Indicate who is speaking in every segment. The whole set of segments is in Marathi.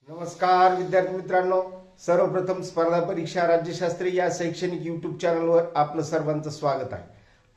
Speaker 1: नमस्कार विद्यार्थी मित्रांनो, सर्वप्रथम स्पर्धा परीक्षा राज्यशास्त्र या शैक्षणिक यूट्यूब चॅनलवर आपलं सर्वांचं स्वागत आहे।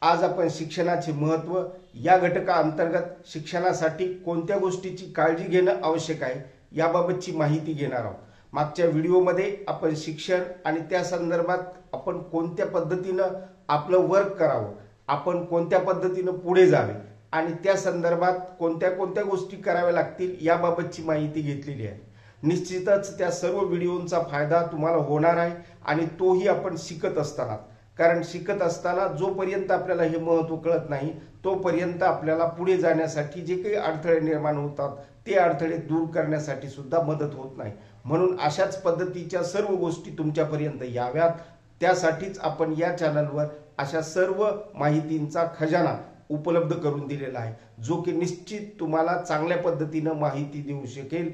Speaker 1: आज आपण शिक्षणाचे महत्त्व या घटका अंतर्गत शिक्षणासाठी कोणत्या गोष्टीची काळजी घेणं आवश्यक आहे याबाबतची माहिती घेणार आहोत। मागच्या व्हिडिओमध्ये आपण शिक्षण आणि त्या संदर्भात आपण कोणत्या पद्धतीनं आपलं वर्क करावं, आपण कोणत्या पद्धतीनं पुढे जावे आणि त्या संदर्भात कोणत्या कोणत्या गोष्टी कराव्या लागतील याबाबतची माहिती घेतलेली आहे। निश्चितच त्या सर्व व्हिडिओंचा फायदा तुम्हाला होणार आहे आणि तोही आपण शिकत असताना, कारण शिकत असताना जोपर्यंत आपल्याला हे महत्त्व कळत नाही तोपर्यंत आपल्याला पुढे जाण्यासाठी जे काही अडथळे निर्माण होतात ते अडथळे दूर करण्यासाठी सुद्धा मदत होत नाही। म्हणून अशाच पद्धतीच्या सर्व गोष्टी तुमच्यापर्यंत याव्यात त्यासाठीच आपण या चॅनलवर अशा सर्व माहितींचा खजाना उपलब्ध करून दिलेला आहे, जो की निश्चित तुम्हाला चांगल्या पद्धतीने माहिती देऊ शकेल।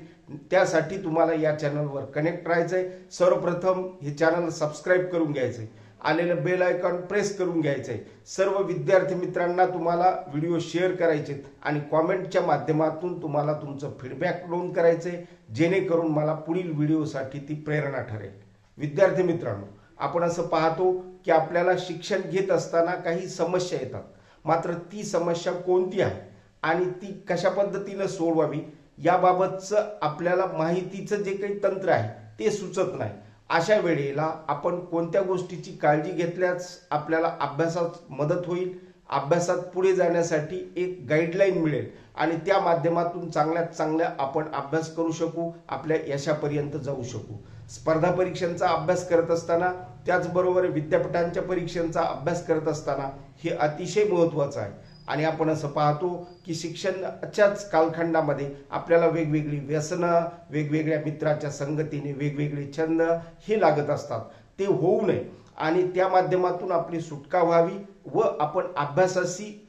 Speaker 1: त्यासाठी तुम्हाला या चॅनलवर कनेक्ट राहायचंय। सर्वप्रथम हे चॅनल सबस्क्राइब करून घ्यायचंय, आलेलं बेल आयकॉन प्रेस करून घ्यायचंय। सर्व विद्यार्थी मित्रांना तुम्हाला व्हिडिओ शेअर करायचे आणि कमेंटच्या माध्यमातून तुम्हाला तुमचं फीडबॅक नोंद करायचंय, जेणेकरून मला पुढील व्हिडिओसाठी ती प्रेरणा ठरेल। विद्यार्थी मित्रांनो, आपण असं पाहतो की आपल्याला शिक्षण घेत असताना काही समस्या येतात, मात्र ती समस्या कोणती आहे आणि ती कशा पद्धतीने सोडवावी याबाबतचं आपल्याला माहितीचं जे काही तंत्र आहे ते सुचत नाही। अशा वेळेला आपण कोणत्या गोष्टीची काळजी घेतल्यास आपल्याला अभ्यासात मदत होईल, अभ्यासात पुढे जाण्यासाठी एक गाईडलाईन मिळेल आणि त्या माध्यमातून चांगल्यात चांगल्या आपण अभ्यास करू शकू, आपल्या यशापर्यंत जाऊ शकू। स्पर्धा परीक्षांचा अभ्यास करत असताना, त्याचबरोबर विद्यापीठांच्या परीक्षांचा अभ्यास करत असताना हे अतिशय महत्त्वाचं आहे। आणि आपण असं पाहतो की शिक्षणाच्याच कालखंडामध्ये आपल्याला वेगवेगळी व्यसनं, वेगवेगळ्या मित्राच्या संगतीने वेगवेगळे छंद हे लागत असतात। ते होऊ नये आणि त्या माध्यमातून आपली सुटका व्हावी व आपण अभ्यासाशी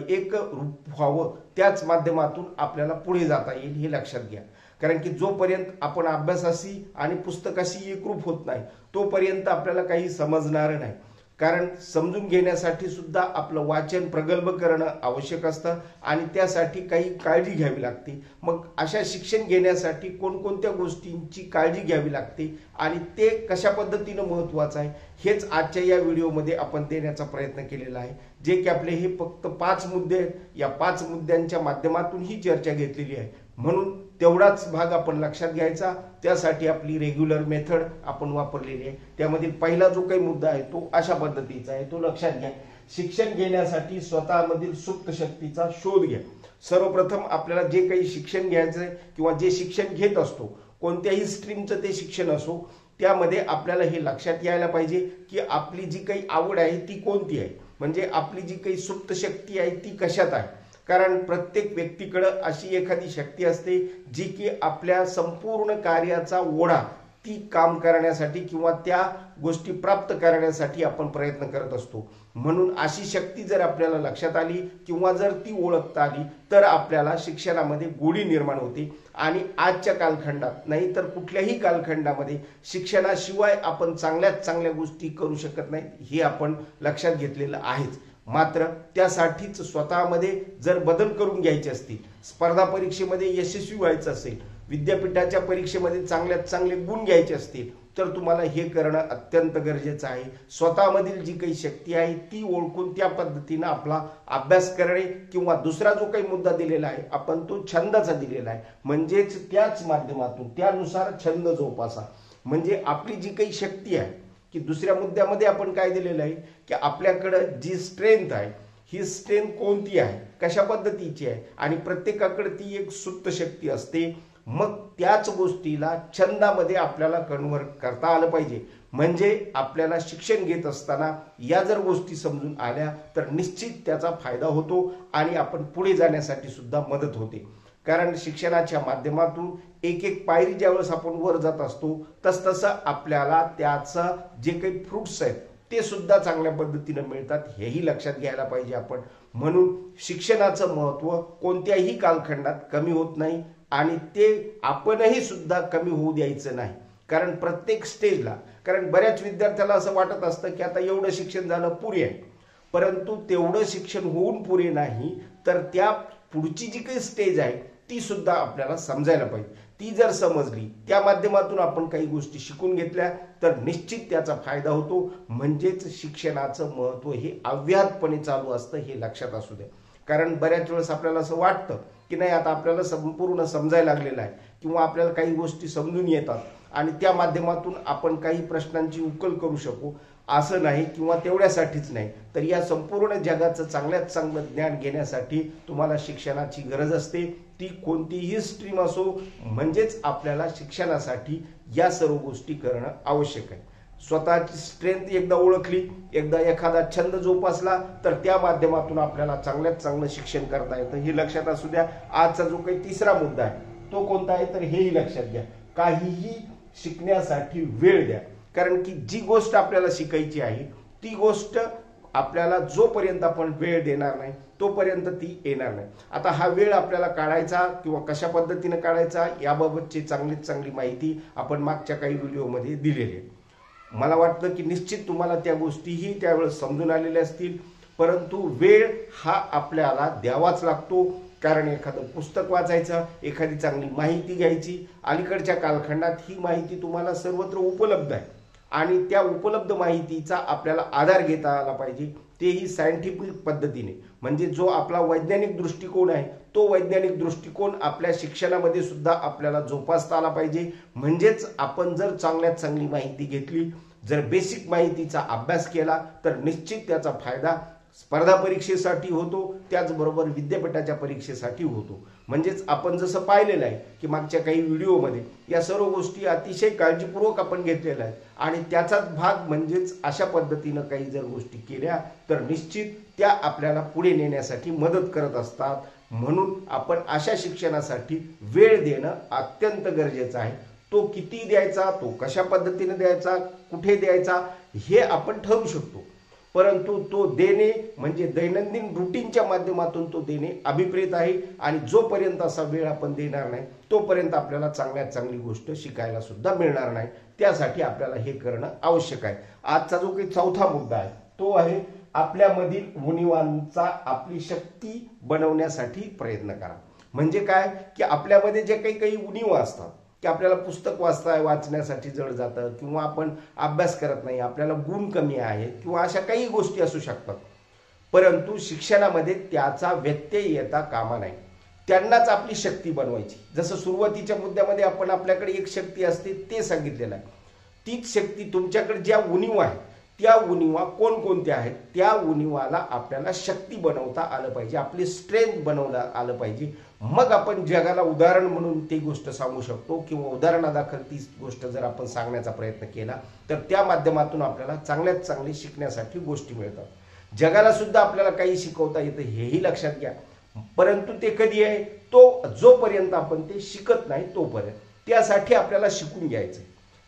Speaker 1: एक रूप व्हावं, त्याच माध्यमातून आपल्याला पुढे जाता येईल हे लक्षात घ्या। कारण की जोपर्यंत आपण अभ्यासाशी आणि पुस्तकाशी एकरूप होत नाही तोपर्यंत आपल्याला काही समजणार नाही। कारण समजून घेण्यासाठी सुद्धा आपलं वाचन प्रगल्भ करणं आवश्यक असतं आणि त्यासाठी काही काळजी घ्यावी लागते। मग अशा शिक्षण घेण्यासाठी कोणकोणत्या गोष्टींची काळजी घ्यावी लागते आणि ते कशा पद्धतीने महत्त्वाचं आहे हेच आजच्या या व्हिडिओमध्ये आपण देण्याचा प्रयत्न केलेला आहे। जे की आपले हे फक्त 5 मुद्दे आहेत, या 5 मुद्द्यांच्या माध्यमातून ही चर्चा घेतलेली आहे, म्हणून तेवढाच भाग आपण लक्षात घ्यायचा। त्यासाठी आपली रेग्युलर मेथड आपण वापरलेली आहे। त्यामधील पहिला जो काही मुद्दा आहे तो अशा पद्धतीचा आहे, तो लक्षात घ्या। शिक्षण घेण्यासाठी स्वतःमधील सुप्त शक्तीचा शोध घ्या। सर्वप्रथम आपल्याला जे काही शिक्षण घ्यायचंय किंवा जे शिक्षण घेत असतो, कोणत्याही स्ट्रीमचं ते शिक्षण असो, त्यामध्ये आपल्याला हे लक्षात यायला पाहिजे की आपली जी काही आवड आहे ती कोणती आहे, म्हणजे आपली जी काही सुप्त शक्ती आहे ती कशात आहे। कारण प्रत्येक व्यक्तीकडे अशी एखादी शक्ती असते जी की आपल्या संपूर्ण कार्याचा ओढा ती काम करण्यासाठी किंवा त्या गोष्टी प्राप्त करण्यासाठी आपण प्रयत्न करत असतो। म्हणून अशी शक्ती जर आपल्याला लक्षात आली किंवा जर ती ओळखता आली तर आपल्याला शिक्षणामध्ये गोडी निर्माण होते। आणि आजच्या कालखंडात नाही तर कुठल्याही कालखंडामध्ये शिक्षणाशिवाय आपण चांगल्यात चांगल्या गोष्टी करू शकत नाही, हे आपण लक्षात घेतलेलं आहेच। मात्र त्यासाठीच स्वतःमध्ये जर बदल करून घ्यायचे असतील, स्पर्धा परीक्षेमध्ये यशस्वी व्हायचं असेल, विद्यापीठाच्या परीक्षेमध्ये चांगल्यात चांगले गुण घ्यायचे असतील तर तुम्हाला हे करणं अत्यंत गरजेचं आहे। स्वतःमधील जी काही शक्ती आहे ती ओळखून त्या पद्धतीने आपला अभ्यास करणे किंवा दुसरा जो काही मुद्दा दिलेला आहे आपण तो छंदाचा दिलेला आहे, म्हणजेच त्याच माध्यमातून त्यानुसार छंद जोपासा। म्हणजे आपली जी काही शक्ती आहे की दुसऱ्या मुद्द्यामध्ये आपण काय दिलेलं आहे की आपल्याकडे जी स्ट्रेंथ आहे ही स्ट्रेंथ कोणती आहे, कशा पद्धतीची आहे आणि प्रत्येकाकडे ती एक सुप्त शक्ती असते। मग त्याच गोष्टीला छंदामध्ये आपल्याला कन्व्हर्ट करता आलं पाहिजे। म्हणजे आपल्याला शिक्षण घेत असताना या जर गोष्टी समजून आल्या तर निश्चित त्याचा फायदा होतो आणि आपण पुढे जाण्यासाठी सुद्धा मदत होते। कारण शिक्षणाच्या माध्यमातून एक एक पायरी ज्यावेळेस आपण वर जात असतो तसतसं आपल्याला त्याचं जे काही फ्रुट्स आहेत ते सुद्धा चांगल्या पद्धतीने मिळतात, हेही लक्षात घ्यायला पाहिजे आपण। म्हणून शिक्षणाचं महत्त्व कोणत्याही कालखंडात कमी होत नाही आणि ते आपणही सुद्धा कमी होऊ द्यायचं नाही। कारण प्रत्येक स्टेजला, कारण बऱ्याच विद्यार्थ्याला असं वाटत असतं की आता एवढं शिक्षण झालं पुरे आहे, परंतु तेवढं शिक्षण होऊन पुरे नाही तर त्या पुढची जी काही स्टेज आहे ती सुद्धा आपल्याला समजायला पाहिजे. ती जर समजली, त्या माध्यमातून आपण काही गोष्टी शिकून घेतल्या तर निश्चित त्याचा फायदा होतो. म्हणजेच शिक्षणाचं महत्त्व हे अव्याहतपणे चालू असतं, हे लक्षात असू द्या. कारण बऱ्याच वेळेस आपल्याला असं वाटतं की नाही, आता आपल्याला संपूर्ण समजायला लागलेलं आहे किंवा आपल्याला काही गोष्टी समजून येतात आणि त्या माध्यमातून आपण काही प्रश्नांची उकल करू शकू, असं नाही. किंवा तेवढ्यासाठीच नाही, तर या संपूर्ण जगाचं चांगल्यात चांगलं ज्ञान घेण्यासाठी तुम्हाला शिक्षणाची गरज असते. ती कोणतीही स्ट्रीम असो, म्हणजेच आपल्याला शिक्षणासाठी या सर्व गोष्टी करणं आवश्यक आहे. स्वतःची स्ट्रेंथ एकदा ओळखली, एकदा एखादा छंद जोपासला तर त्या माध्यमातून आपल्याला चांगल्यात चांगलं शिक्षण करता येतं, हे लक्षात असू द्या. आजचा जो काही तिसरा मुद्दा आहे तो कोणता आहे तर हेही लक्षात घ्या. काहीही शिकण्यासाठी वेळ द्या. कारण की जी गोष्ट आपल्याला शिकायची आहे ती गोष्ट आपल्याला जोपर्यंत आपण वेळ देणार नाही तोपर्यंत ती येणार नाही. आता हा वेळ आपल्याला काढायचा किंवा कशा पद्धतीने काढायचा याबाबतची चांगलीच चांगली माहिती आपण मागच्या काही व्हिडिओमध्ये दिलेली आहे. मला वाटतं की निश्चित तुम्हाला त्या गोष्टीही त्यावेळेस समजून आलेल्या असतील. परंतु वेळ हा आपल्याला द्यावाच लागतो. कारण एखादं पुस्तक वाचायचं, एखादी चांगली माहिती घ्यायची, अलीकडच्या कालखंडात ही माहिती तुम्हाला सर्वत्र उपलब्ध आहे आणि त्या उपलब्ध माहितीचा आपल्याला आधार घेता आला पाहिजे, तेही सायंटिफिक पद्धतीने. म्हणजे जो आपला वैज्ञानिक दृष्टिकोन आहे तो वैज्ञानिक दृष्टिकोन आपल्या शिक्षणामध्ये सुद्धा आपल्याला जोपासता आला पाहिजे. म्हणजेच आपण जर चांगल्यात चांगली माहिती घेतली, जर बेसिक माहितीचा अभ्यास केला तर निश्चित त्याचा फायदा स्पर्धा परीक्षेसाठी होतो, त्याचबरोबर विद्यापीठाच्या परीक्षेसाठी होतो. म्हणजेच आपण जसं पाहिलेलं आहे की मागच्या काही व्हिडिओमध्ये या सर्व गोष्टी अतिशय काळजीपूर्वक आपण घेतलेल्या आहेत आणि त्याचाच भाग म्हणजेच अशा पद्धतीनं काही जर गोष्टी केल्या तर निश्चित त्या आपल्याला पुढे नेण्यासाठी मदत करत असतात. म्हणून आपण अशा शिक्षणासाठी वेळ देणं अत्यंत गरजेचं आहे. तो किती द्यायचा, तो कशा पद्धतीने द्यायचा, कुठे द्यायचा हे आपण ठरवू शकतो. परंतु तो देणे म्हणजे दैनंदिन रुटीनच्या माध्यमातून तो देणे अभिप्रेत आहे आणि जोपर्यंत असा वेळ आपण देणार नाही तोपर्यंत आपल्याला चांगल्यात चांगली गोष्ट शिकायला सुद्धा मिळणार नाही. त्यासाठी आपल्याला हे करणं आवश्यक आहे. आजचा जो काही चौथा मुद्दा आहे तो आहे आपल्यामधील उणिवांचा आपली शक्ती बनवण्यासाठी प्रयत्न करा. म्हणजे काय की आपल्यामध्ये जे काही उणिवा असतात की आपल्याला पुस्तक वाचण्यासाठी जड जातं किंवा आपण अभ्यास करत नाही, आपल्याला गुण कमी आहेत किंवा अशा काही गोष्टी असू शकतात. परंतु शिक्षणामध्ये त्याचा व्यत्यय येता कामा नाही. त्यांनाच आपली शक्ती बनवायची. जसं सुरुवातीच्या मुद्द्यामध्ये आपण आपल्याकडे एक शक्ती असते ते सांगितलेलं आहे. तीच शक्ती तुमच्याकडे ज्या उणिवा आहेत त्या उणिवा कोणकोणत्या आहेत त्या उणिवाला आपल्याला शक्ती बनवता आलं पाहिजे, आपली स्ट्रेंथ बनवता आलं पाहिजे. मग आपण जगाला उदाहरण म्हणून ती गोष्ट सांगू शकतो किंवा उदाहरणादाखल ती गोष्ट जर आपण सांगण्याचा प्रयत्न केला तर त्या माध्यमातून आपल्याला चांगल्यात चांगली शिकण्यासाठी गोष्टी मिळतात. जगाला सुद्धा आपल्याला काही शिकवता येतं हेही लक्षात घ्या. परंतु ते कधी आहे, तो जोपर्यंत आपण ते शिकत नाही तोपर्यंत. त्यासाठी आपल्याला शिकून घ्यायचं,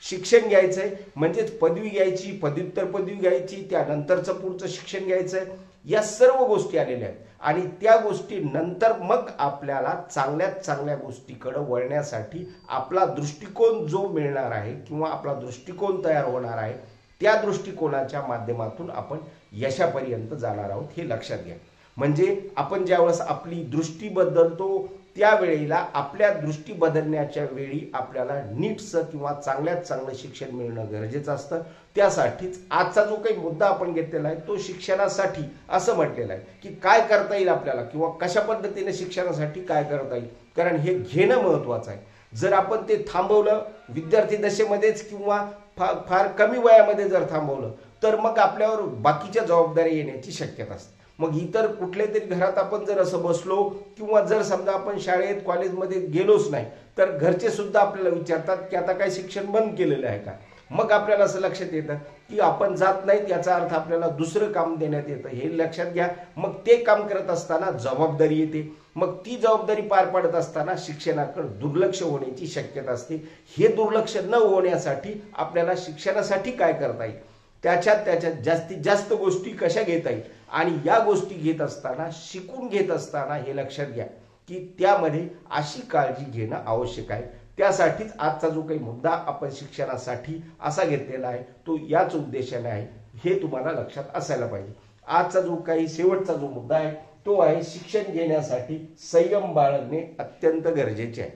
Speaker 1: शिक्षण घ्यायचंय. म्हणजेच पदवी घ्यायची, पदव्युत्तर पदवी घ्यायची, त्यानंतरचं पुढचं शिक्षण घ्यायचंय. या सर्व गोष्टी आलेल्या आहेत आणि त्या गोष्टी नंतर मग आपल्याला चांगल्यात चांगल्या गोष्टीकडे वळण्यासाठी आपला दृष्टिकोन जो मिळणार आहे किंवा आपला दृष्टिकोन तयार होणार आहे त्या दृष्टिकोनाच्या माध्यमातून आपण यशापर्यंत जाणार आहोत, हे लक्षात घ्या. म्हणजे आपण ज्यावेळेस आपली दृष्टी बदलतो त्यावेळेला आपल्या दृष्टी बदलण्याच्या वेळी आपल्याला नीटचं किंवा चांगल्यात चांगलं शिक्षण मिळणं गरजेचं असतं. त्यासाठीच आजचा जो काही मुद्दा आपण घेतलेला आहे तो शिक्षणासाठी असं म्हटलेला आहे की काय करता येईल आपल्याला किंवा कशा पद्धतीने शिक्षणासाठी काय करता येईल. कारण हे घेणं महत्त्वाचं आहे. जर आपण ते थांबवलं विद्यार्थी दशेमध्येच किंवा फार कमी वयामध्ये जर थांबवलं तर मग आपल्यावर बाकीच्या जबाबदाऱ्या येण्याची शक्यता असते. मग इतर कुठल्या तरी घरात आपण जर असं बसलो किंवा जर समजा आपण शाळेत कॉलेजमध्ये गेलोच नाही तर घरचे सुद्धा आपल्याला विचारतात की आता काय शिक्षण बंद केलेलं आहे का. मग आपल्याला असं लक्षात येतं की आपण जात नाहीत याचा अर्थ आपल्याला दुसरं काम देण्यात येतं, हे लक्षात घ्या. मग ते काम करत असताना जबाबदारी येते. मग ती जबाबदारी पार पाडत असताना शिक्षणाकडे दुर्लक्ष होण्याची शक्यता असते. हे दुर्लक्ष न होण्यासाठी आपल्याला शिक्षणासाठी काय करता येईल, त्याच्यात जास्तीत जास्त गोष्टी कशा घेता येईल आणि या गोष्टी घेत असताना शिकून घेत असताना हे लक्षात घ्या की त्यामध्ये अशी काळजी घेणं आवश्यक आहे. त्यासाठीच आजचा जो काही मुद्दा आपण शिक्षणासाठी असा घेतलेला आहे तो याच उद्देशाने आहे, हे तुम्हाला लक्षात असायला पाहिजे. आजचा जो काही शेवटचा जो मुद्दा आहे तो आहे शिक्षण घेण्यासाठी संयम बाळगणे अत्यंत गरजेचे आहे.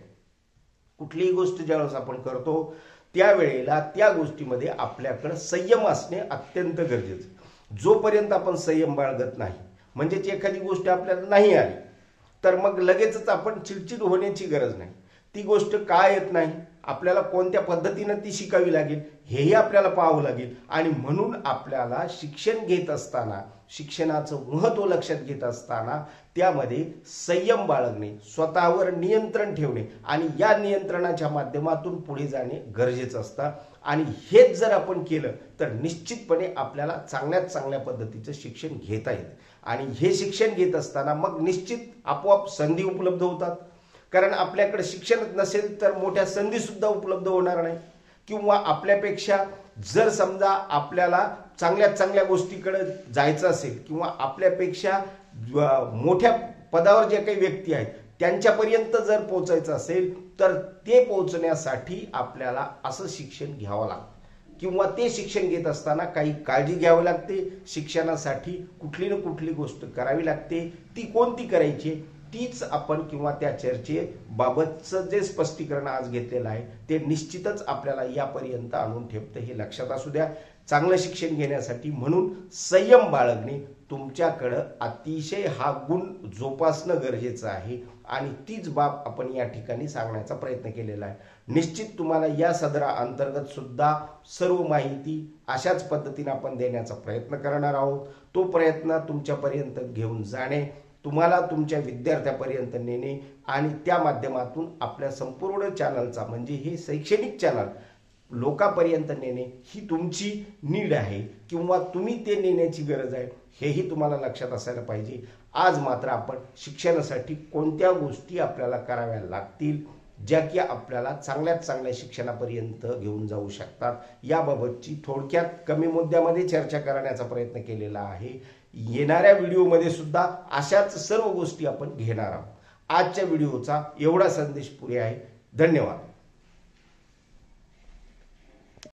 Speaker 1: कुठलीही गोष्ट ज्यावेळेस आपण करतो त्यावेळेला त्या गोष्टीमध्ये आपल्याकडे संयम असणे अत्यंत गरजेचं. जोपर्यंत आपण संयम बाळगत नाही, म्हणजेच एखादी गोष्ट आपल्याला नाही आली तर मग लगेचच आपण चिडचिड होण्याची गरज नाही. ती गोष्ट का येत नाही, आपल्याला कोणत्या पद्धतीनं ती शिकावी लागेल हेही आपल्याला पाहावं लागेल. आणि म्हणून आपल्याला शिक्षण घेत असताना, शिक्षणाचं महत्त्व लक्षात घेत असताना त्यामध्ये संयम बाळगणे, स्वतःवर नियंत्रण ठेवणे आणि या नियंत्रणाच्या माध्यमातून पुढे जाणे गरजेचं असतं. आणि हेच जर आपण केलं तर निश्चितपणे आपल्याला चांगल्यात चांगल्या पद्धतीचं शिक्षण घेता येतं. आणि हे शिक्षण घेत असताना मग निश्चित आपोआप संधी उपलब्ध होतात. कारण आपल्याकडे शिक्षणच नसेल तर मोठ्या संधी सुद्धा उपलब्ध होणार नाही. किंवा आपल्यापेक्षा जर समजा आपल्याला चांगल्या चांगल्या गोष्टीकडे जायचं असेल किंवा आपल्यापेक्षा मोठ्या पदावर जे काही व्यक्ती आहेत त्यांच्यापर्यंत जर पोहोचायचं असेल तर ते पोहोचण्यासाठी आपल्याला असं शिक्षण घ्यावं लागतं. किंवा ते शिक्षण घेत असताना काही काळजी घ्यावी लागते. शिक्षणासाठी कुठली ना कुठली गोष्ट करावी लागते. ती कोणती करायची तीच आपण किंवा त्या चर्चेबाबतचं जे स्पष्टीकरण आज घेतलेलं आहे ते निश्चितच आपल्याला यापर्यंत आणून ठेवतं. हे लक्षात असू द्या. चांगलं शिक्षण घेण्यासाठी म्हणून संयम बाळगणे तुमच्याकडं अतिशय हा गुण जोपासणं गरजेचं आहे. आणि तीच बाब आपण या ठिकाणी सांगण्याचा प्रयत्न केलेला आहे. निश्चित तुम्हाला या सदरा अंतर्गत सुद्धा सर्व माहिती अशाच पद्धतीने आपण देण्याचा प्रयत्न करणार आहोत. तो प्रयत्न तुमच्यापर्यंत घेऊन जाणे, तुम्हाला तुमच्या विद्यार्थ्यापर्यंत नेणे आणि त्या माध्यमातून आपल्या संपूर्ण चॅनलचा म्हणजे हे शैक्षणिक चॅनल लोकांपर्यंत नेणे ही तुमची नीड आहे किंवा तुम्ही ते नेण्याची गरज आहे हेही तुम्हाला लक्षात असायला पाहिजे. आज मात्र आपण शिक्षणासाठी कोणत्या गोष्टी आपल्याला कराव्या लागतील ज्या की आपल्याला चांगल्यात चांगल्या शिक्षणापर्यंत घेऊन जाऊ शकतात याबाबतची थोडक्यात कमी मुद्द्यामध्ये चर्चा करण्याचा प्रयत्न केलेला आहे. येणाऱ्या व्हिडिओमध्ये सुद्धा अशाच सर्व गोष्टी आपण घेणार आहोत. आजच्या व्हिडिओचा एवढा संदेश पुरे आहे. धन्यवाद.